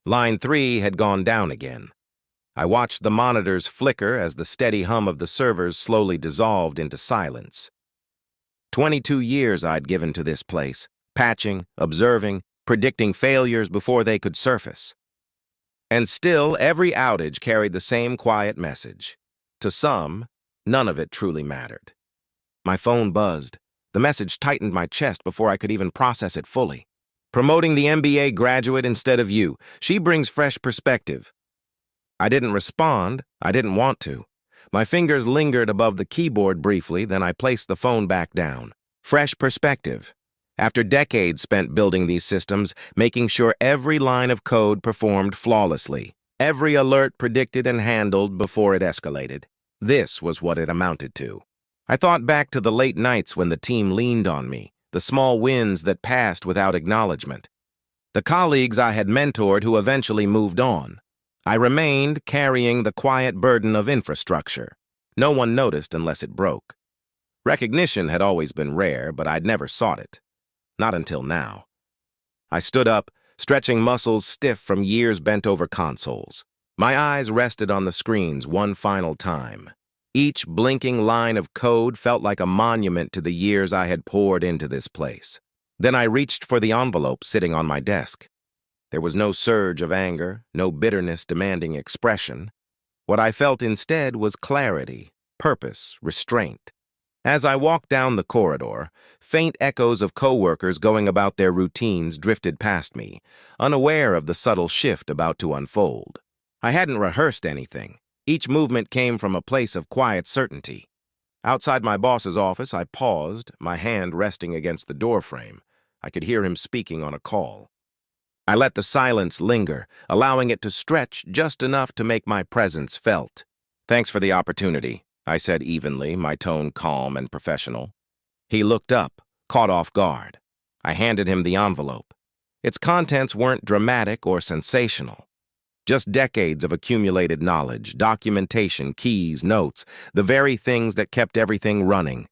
Line 3 had gone down again. I watched the monitors flicker as the steady hum of the servers slowly dissolved into silence. 22 years I'd given to this place, patching, observing, predicting failures before they could surface. And still, every outage carried the same quiet message. To some, none of it truly mattered. My phone buzzed. The message tightened my chest before I could even process it fully. Promoting the MBA graduate instead of you. She brings fresh perspective. I didn't respond. I didn't want to. My fingers lingered above the keyboard briefly, then I placed the phone back down. Fresh perspective. After decades spent building these systems, making sure every line of code performed flawlessly, every alert predicted and handled before it escalated. This was what it amounted to. I thought back to the late nights when the team leaned on me, the small wins that passed without acknowledgement, the colleagues I had mentored who eventually moved on. I remained carrying the quiet burden of infrastructure. No one noticed unless it broke. Recognition had always been rare, but I'd never sought it. Not until now. I stood up, stretching muscles stiff from years bent over consoles. My eyes rested on the screens one final time. Each blinking line of code felt like a monument to the years I had poured into this place. Then I reached for the envelope sitting on my desk. There was no surge of anger, no bitterness demanding expression. What I felt instead was clarity, purpose, restraint. As I walked down the corridor, faint echoes of coworkers going about their routines drifted past me, unaware of the subtle shift about to unfold. I hadn't rehearsed anything. Each movement came from a place of quiet certainty. Outside my boss's office, I paused, my hand resting against the doorframe. I could hear him speaking on a call. I let the silence linger, allowing it to stretch just enough to make my presence felt. "Thanks for the opportunity," I said evenly, my tone calm and professional. He looked up, caught off guard. I handed him the envelope. Its contents weren't dramatic or sensational. Just decades of accumulated knowledge, documentation, keys, notes, the very things that kept everything running.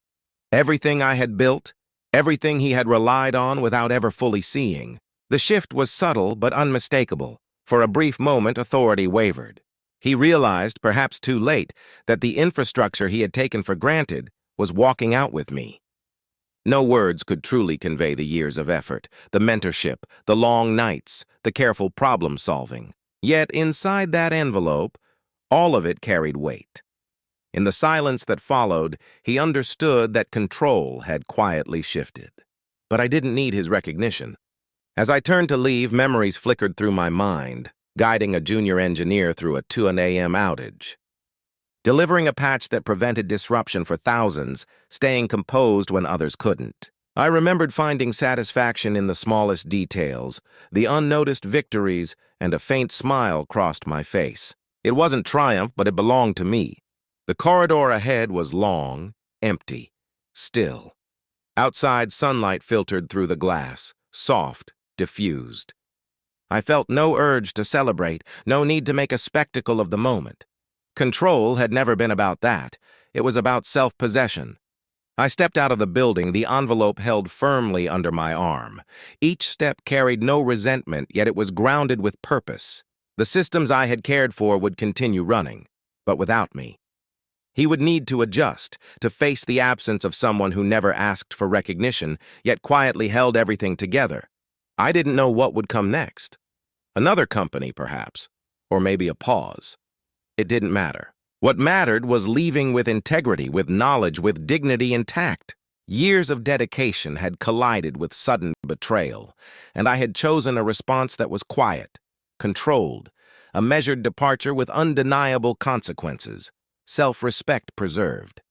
Everything I had built, everything he had relied on without ever fully seeing. The shift was subtle but unmistakable. For a brief moment, authority wavered. He realized, perhaps too late, that the infrastructure he had taken for granted was walking out with me. No words could truly convey the years of effort, the mentorship, the long nights, the careful problem-solving. Yet inside that envelope, all of it carried weight. In the silence that followed, he understood that control had quietly shifted. But I didn't need his recognition. As I turned to leave, memories flickered through my mind, guiding a junior engineer through a 2 a.m. outage. Delivering a patch that prevented disruption for thousands, staying composed when others couldn't. I remembered finding satisfaction in the smallest details, the unnoticed victories, and a faint smile crossed my face. It wasn't triumph, but it belonged to me. The corridor ahead was long, empty, still. Outside, sunlight filtered through the glass, soft, diffused. I felt no urge to celebrate, no need to make a spectacle of the moment. Control had never been about that. It was about self-possession. I stepped out of the building, the envelope held firmly under my arm. Each step carried no resentment, yet it was grounded with purpose. The systems I had cared for would continue running, but without me. He would need to adjust, to face the absence of someone who never asked for recognition, yet quietly held everything together. I didn't know what would come next. Another company, perhaps, or maybe a pause. It didn't matter. What mattered was leaving with integrity, with knowledge, with dignity intact. Years of dedication had collided with sudden betrayal, and I had chosen a response that was quiet, controlled, a measured departure with undeniable consequences, self-respect preserved.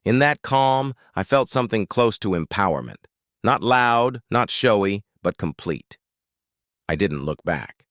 In that calm, I felt something close to empowerment. Not loud, not showy, but complete. I didn't look back.